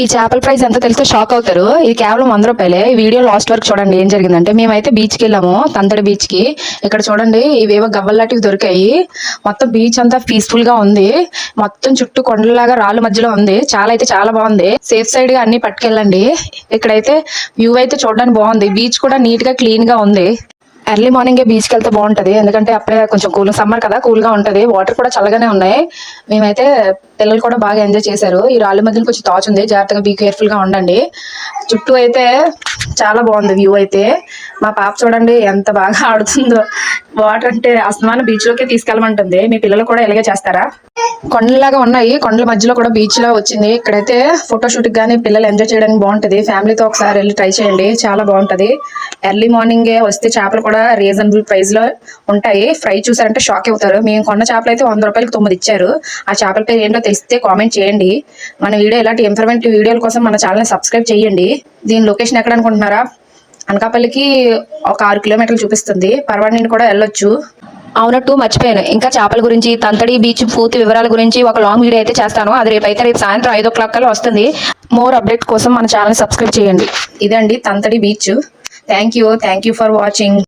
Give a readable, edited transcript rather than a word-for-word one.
ఈ చేపల ప్రైస్ ఎంత తెలిస్తే షాక్ అవుతారు. ఇది కేవలం 100 రూపాయలే. ఈ వీడియో లాస్ట్ వరకు చూడండి ఏం జరిగిందంటే, మేమైతే బీచ్ కి వెళ్ళాము, తంతడి బీచ్ కి. ఇక్కడ చూడండి ఇవేవో గవ్వల్లాంటివి దొరికాయి. మొత్తం బీచ్ అంతా పీస్ఫుల్ గా ఉంది. మొత్తం చుట్టూ కొండలాగా రాళ్ళ మధ్యలో ఉంది. చాలా బాగుంది. సేఫ్ సైడ్ గా అన్ని పట్టుకెళ్ళండి. ఇక్కడైతే వ్యూ అయితే చూడడానికి బాగుంది. బీచ్ కూడా నీట్ గా క్లీన్ గా ఉంది. ఎర్లీ మార్నింగ్ బీచ్ కి వెళ్తే బాగుంటది, ఎందుకంటే అప్పుడే కొంచెం కూల్, సమ్మర్ కదా, కూల్ గా ఉంటది. వాటర్ కూడా చల్లగానే ఉన్నాయి. మేమైతే పిల్లలు కూడా బాగా ఎంజాయ్ చేశారు. ఈ రాళ్ళ మధ్యలో కొంచెం తాచు ఉంది, జాగ్రత్తగా బీ కేర్ఫుల్ గా ఉండండి. చుట్టూ అయితే చాలా బాగుంది వ్యూ అయితే. మా పాప చూడండి ఎంత బాగా ఆడుతుందో. వాటర్ అంటే అస్తమానం బీచ్ లోకి తీసుకెళ్ళమంటుంది. మీ పిల్లలు కూడా ఇలాగే చేస్తారా? కొండలాగా ఉన్నాయి, కొండల మధ్యలో కూడా బీచ్ లా వచ్చింది. ఇక్కడైతే ఫోటోషూట్ గానీ పిల్లలు ఎంజాయ్ చేయడానికి బాగుంటది. ఫ్యామిలీతో ఒకసారి వెళ్ళి ట్రై చేయండి, చాలా బాగుంటది. ఎర్లీ మార్నింగే వస్తే చేపలు కూడా రీజనబుల్ ప్రైస్ లో ఉంటాయి. ఫ్రై చూసారంటే షాక్ అవుతారు. మేము కొన్న చేపలు అయితే 100 రూపాయలకి 9 ఇచ్చారు. ఆ చేపల పేరు ఏంటో తెలిస్తే కామెంట్ చేయండి. మన వీడియో ఇలాంటి ఇన్ఫర్మేటివ్ వీడియోల కోసం మన ఛానల్ సబ్స్క్రైబ్ చేయండి. దీని లొకేషన్ ఎక్కడ అనుకుంటున్నారా? అనకాపల్లికి ఒక 6 కిలోమీటర్లు చూపిస్తుంది. పర్వాడి నుండి కూడా వెళ్ళొచ్చు. అవునట్టు మర్చిపోయాను, ఇంకా చేపల గురించి, తంతడి బీచ్ పూర్తి వివరాల గురించి ఒక లాంగ్ వీడియో అయితే చేస్తాను. అది రేపు సాయంత్రం 5 o'clock కల్లా వస్తుంది. మోర్ అప్డేట్ కోసం మన ఛానల్ సబ్స్క్రైబ్ చేయండి. ఇదండి Tantadi beach. Thank you for watching.